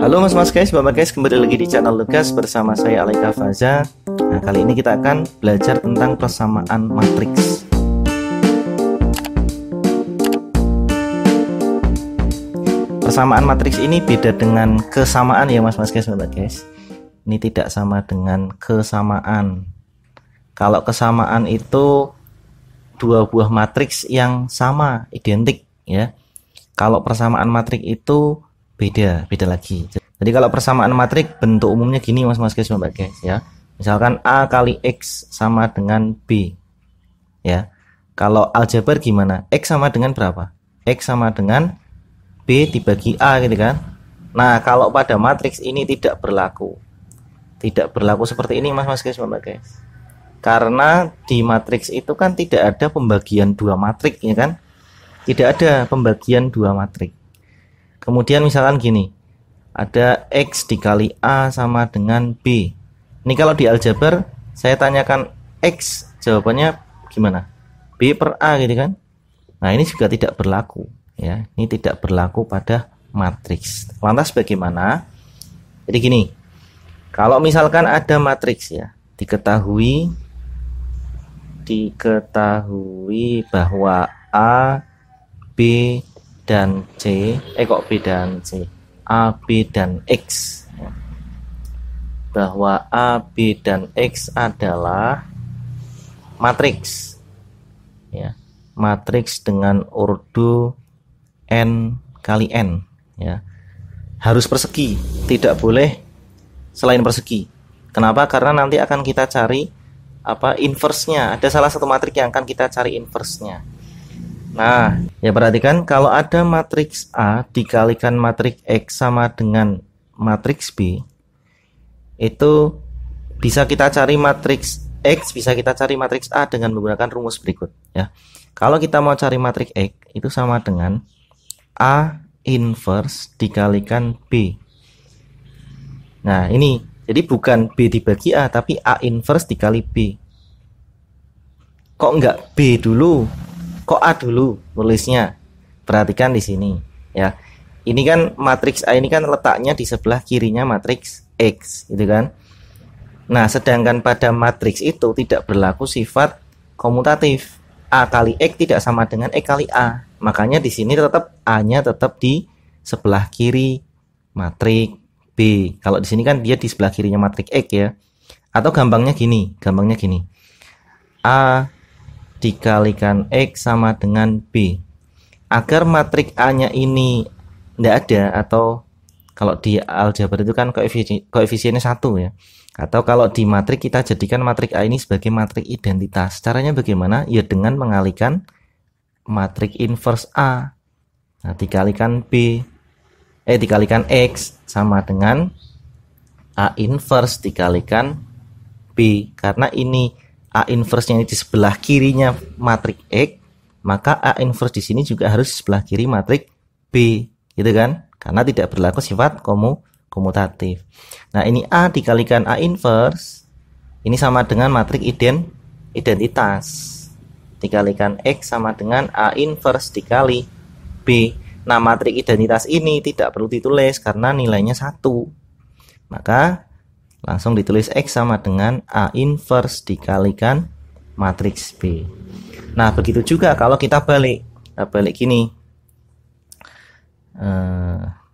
Halo mas guys, bapak guys, kembali lagi di channel Lukas bersama saya Alaika Faza. Nah, kali ini kita akan belajar tentang persamaan matriks. Persamaan matriks ini beda dengan kesamaan ya mas guys, bapak guys. Ini tidak sama dengan kesamaan. Kalau kesamaan itu dua buah matriks yang sama, identik ya. Kalau persamaan matriks itu beda lagi. Jadi kalau persamaan matrik bentuk umumnya gini mas guys, bapak guys ya. Misalkan A kali X sama dengan B ya. Kalau aljabar gimana? X sama dengan berapa? X sama dengan B dibagi A gitu kan. Nah kalau pada matriks ini tidak berlaku seperti ini mas guys, bapak guys. Karena di matriks itu kan tidak ada pembagian dua matriks ya kan. Tidak ada pembagian dua matriks. Kemudian misalkan gini, ada X dikali A sama dengan B. Ini kalau di aljabar saya tanyakan X, jawabannya gimana? B per A gitu kan. Nah ini juga tidak berlaku ya. Ini tidak berlaku pada matriks. Lantas bagaimana? Jadi gini, kalau misalkan ada matriks ya, diketahui bahwa A, B dan C, B dan C, A, B dan X, bahwa A, B dan X adalah matriks ya, matriks dengan ordo n kali n ya, harus persegi, tidak boleh selain persegi. Kenapa? Karena nanti akan kita cari inverse-nya. Ada salah satu matriks yang akan kita cari inverse-nya. Nah, ya perhatikan kalau ada matriks A dikalikan matriks X sama dengan matriks B, itu bisa kita cari matriks X, bisa kita cari matriks A dengan menggunakan rumus berikut ya. Kalau kita mau cari matriks X itu sama dengan A inverse dikalikan B. Nah, ini jadi bukan B dibagi A tapi A inverse dikali B. Kok enggak B dulu? Kok A dulu nulisnya? Perhatikan di sini ya. Ini kan matriks A ini kan letaknya di sebelah kirinya matriks X gitu kan. Nah, sedangkan pada matriks itu tidak berlaku sifat komutatif. A kali X tidak sama dengan X kali A. Makanya di sini tetap A-nya tetap di sebelah kiri matriks B. Kalau di sini kan dia di sebelah kirinya matriks X ya. Atau gampangnya gini. A dikalikan X sama dengan B. Agar matriks A-nya ini tidak ada, atau kalau di aljabar itu kan koefisiennya 1 ya. Atau kalau di matriks kita jadikan matriks A ini sebagai matriks identitas. Caranya bagaimana? Ya dengan mengalihkan matriks inverse A. Nah, dikalikan X sama dengan A inverse dikalikan B. Karena ini A inverse-nya ini di sebelah kirinya matriks X, maka A inverse di sini juga harus di sebelah kiri matriks B, gitu kan? Karena tidak berlaku sifat komutatif. Nah, ini A dikalikan A inverse, ini sama dengan matriks identitas. Dikalikan X sama dengan A inverse dikali B. Nah, matriks identitas ini tidak perlu ditulis karena nilainya 1. Maka langsung ditulis X sama dengan A inverse dikalikan matriks B. Nah, begitu juga kalau kita balik gini.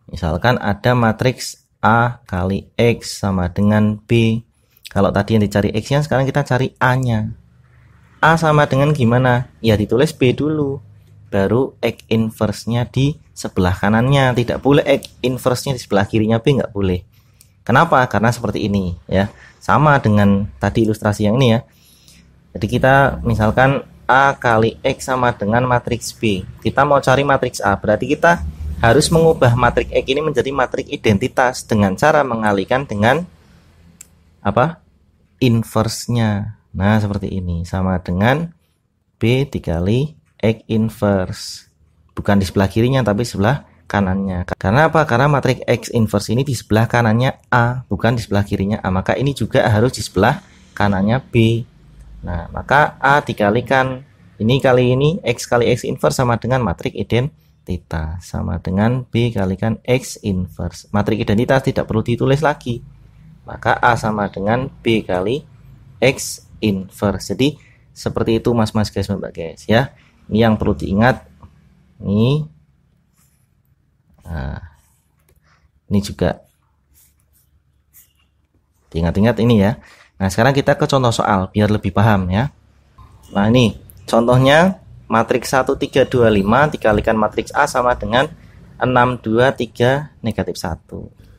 Misalkan ada matriks A kali X sama dengan B. Kalau tadi yang dicari X-nya, sekarang kita cari A-nya. A sama dengan gimana? Ya ditulis B dulu, baru X inverse-nya di sebelah kanannya. Tidak boleh X inverse-nya di sebelah kirinya B, nggak boleh. Kenapa? Karena seperti ini ya. Sama dengan tadi ilustrasi yang ini ya. Jadi kita misalkan A kali X sama dengan matriks B. Kita mau cari matriks A, berarti kita harus mengubah matriks X ini menjadi matriks identitas dengan cara mengalihkan dengan inverse-nya. Nah, seperti ini. Sama dengan B dikali X inverse. Bukan di sebelah kirinya tapi sebelah kanannya. Karena apa? Karena matriks X inverse ini di sebelah kanannya A, bukan di sebelah kirinya A. Maka ini juga harus di sebelah kanannya B. Nah, maka A dikalikan ini kali ini X kali X inverse sama dengan matriks theta sama dengan B kalikan X inverse. Matriks identitas tidak perlu ditulis lagi. Maka A sama dengan B kali X inverse. Jadi seperti itu mas-mas guys mbak guys ya. Ini yang perlu diingat. Ini juga diingat-ingat ini ya. Nah sekarang kita ke contoh soal biar lebih paham ya. Nah ini contohnya matriks 1 3 2 5 dikalikan matriks A sama dengan 6 2 3 negatif 1.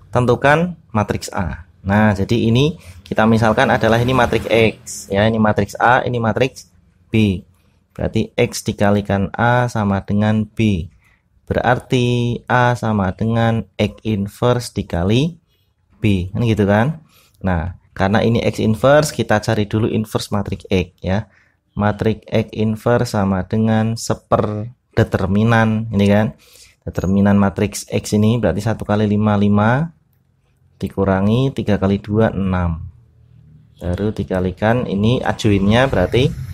Tentukan matriks A. Nah jadi ini kita misalkan adalah ini matriks X ya, ini matriks A, ini matriks B. Berarti X dikalikan A sama dengan B. Berarti A sama dengan X inverse dikali B. Kan gitu kan. Nah karena ini X inverse, kita cari dulu inverse matriks X ya. Matriks X inverse sama dengan seperdeterminan ini kan. Determinan matriks X ini berarti 1 kali 5 5 dikurangi 3 kali 2 6. Baru dikalikan ini adjoinnya berarti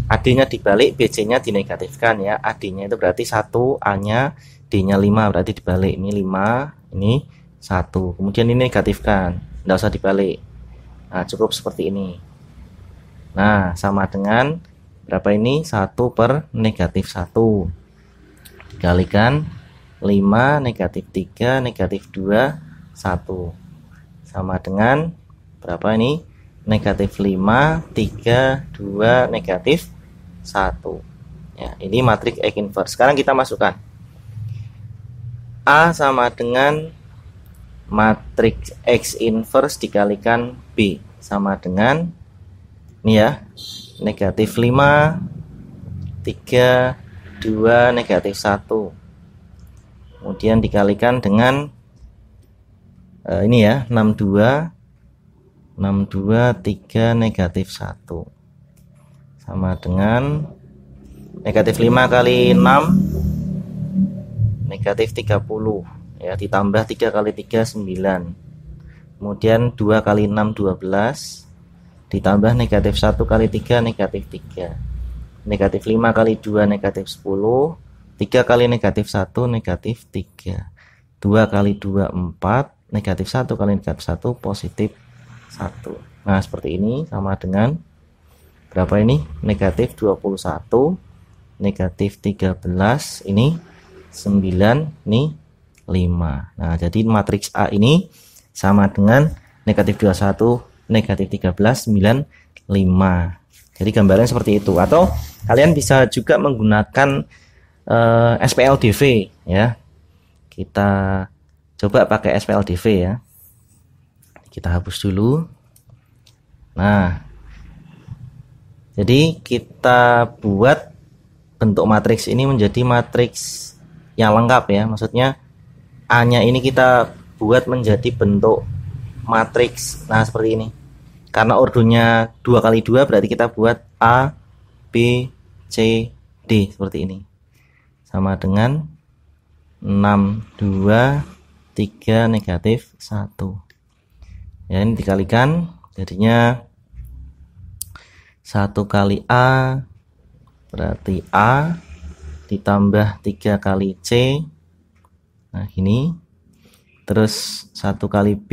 AD-nya dibalik, BC-nya dinegatifkan ya. AD-nya itu berarti 1, A-nya, D-nya 5 berarti dibalik. Ini 5, ini 1. Kemudian ini negatifkan, enggak usah dibalik. Nah, cukup seperti ini. Nah, sama dengan berapa ini? 1 per negatif 1 dikalikan 5 negatif 3 negatif 2 1 sama dengan berapa ini? Negatif 5 3 2 negatif 1 ya. Ini matriks X inverse. Sekarang kita masukkan A sama dengan matriks X inverse dikalikan B sama dengan ini ya, negatif 5 3 2 negatif 1. Kemudian dikalikan dengan ini ya, 62 3 negatif 1 sama dengan negatif 5 kali 6 negatif 30 ya, ditambah 3 kali 3 9. Kemudian 2 kali 6 12 ditambah negatif 1 kali 3 negatif 3. Negatif 5 kali 2 negatif 10. 3 kali negatif 1 negatif 3. 2 kali 2 4. Negatif 1 kali negatif 1 positif 1. Nah seperti ini sama dengan berapa ini? Negatif 21 negatif 13 ini 9 ini 5. Nah jadi matriks A ini sama dengan negatif 21 negatif 13 9 5. Jadi gambarnya seperti itu. Atau kalian bisa juga menggunakan SPLDV ya. Kita coba pakai SPLDV ya. Kita hapus dulu. Nah jadi kita buat bentuk matriks ini menjadi matriks yang lengkap ya. Maksudnya A nya ini kita buat menjadi bentuk matriks. Nah seperti ini. Karena ordonya 2 kali 2 berarti kita buat A B C D seperti ini. Sama dengan 6 2 3 negatif 1 ya. Ini dikalikan jadinya 1 kali A berarti A ditambah 3 kali C. Nah ini terus 1 kali B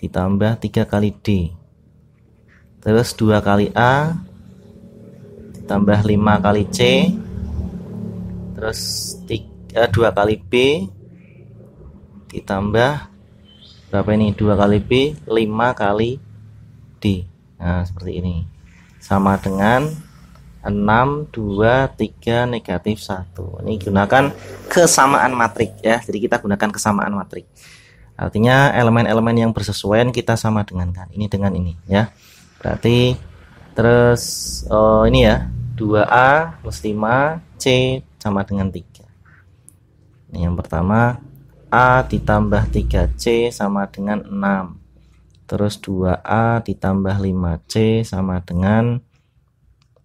ditambah 3 kali D, terus 2 kali A ditambah 5 kali C, terus 2 kali B ditambah berapa ini? 2 kali B 5 kali D. Nah seperti ini sama dengan 6 2 3 negatif 1. Ini gunakan kesamaan matriks ya. Jadi kita gunakan kesamaan matriks. Artinya elemen-elemen yang bersesuaian kita sama dengan ini dengan ini ya. Berarti terus ini ya 2A plus 5 C sama dengan 3. Ini yang pertama A ditambah 3C sama dengan 6. Terus 2A ditambah 5C sama dengan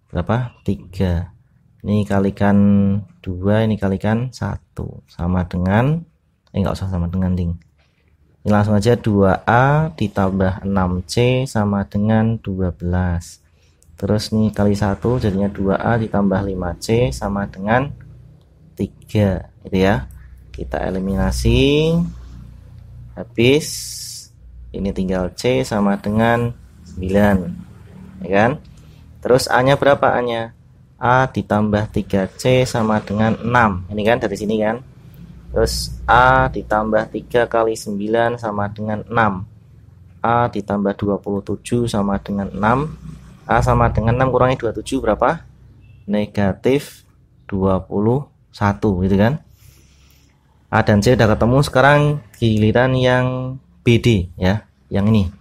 berapa? 3. Ini kalikan 2, ini kalikan 1 sama dengan enggak usah sama dengan ding. Ini langsung aja 2A ditambah 6C sama dengan 12. Terus nih kali 1 jadinya 2A ditambah 5C sama dengan 3 gitu ya. Kita eliminasi, habis ini tinggal C sama dengan 9 ya kan. Terus A nya berapa? A nya A ditambah 3C sama dengan 6, ini kan dari sini kan. Terus A ditambah 3 kali 9 sama dengan 6, A ditambah 27 sama dengan 6, A sama dengan 6 kurangi 27 berapa? Negatif 21 gitu kan. A dan C udah ketemu, sekarang giliran yang BD ya, yang ini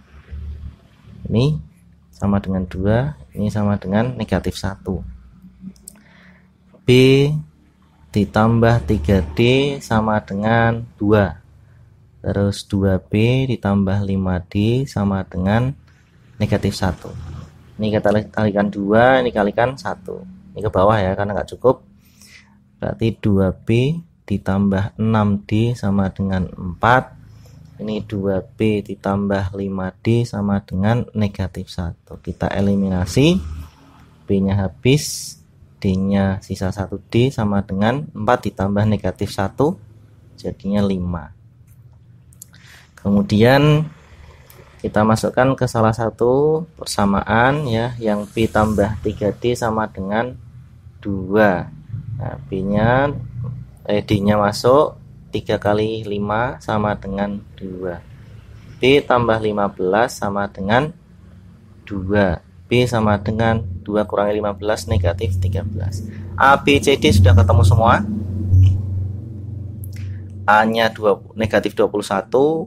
sama dengan 2, ini sama dengan negatif 1. B ditambah 3D sama dengan 2, terus 2B ditambah 5D sama dengan negatif 1. Ini kita kalikan 2, ini kalikan 1, ini ke bawah ya karena nggak cukup. Berarti 2B ditambah 6D sama dengan 4, ini 2B ditambah 5D sama dengan negatif 1. Kita eliminasi, B nya habis, D nya sisa 1D sama dengan 4 ditambah negatif 1 jadinya 5. Kemudian kita masukkan ke salah satu persamaan ya, yang B tambah 3D sama dengan 2. Nah, D nya masuk, 3 kali 5 sama dengan 2. B tambah 15 sama dengan 2. B sama dengan 2 kurangi 15 negatif 13. A, B, C, D sudah ketemu semua. A nya negatif 21,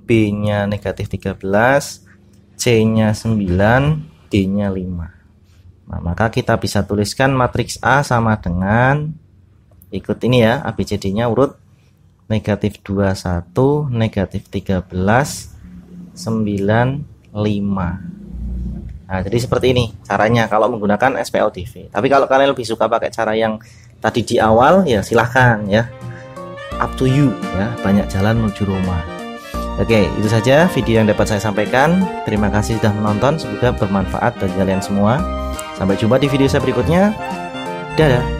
B nya negatif 13, C nya 9, D nya 5. Nah, maka kita bisa tuliskan matriks A sama dengan, ikut ini ya, ABCD nya urut negatif 21, negatif 13, 9, 5. Nah, jadi seperti ini caranya kalau menggunakan SPOTV. Tapi kalau kalian lebih suka pakai cara yang tadi di awal ya silahkan ya, up to you ya, banyak jalan menuju Roma. Oke, itu saja video yang dapat saya sampaikan. Terima kasih sudah menonton, semoga bermanfaat bagi kalian semua. Sampai jumpa di video saya berikutnya. Dadah.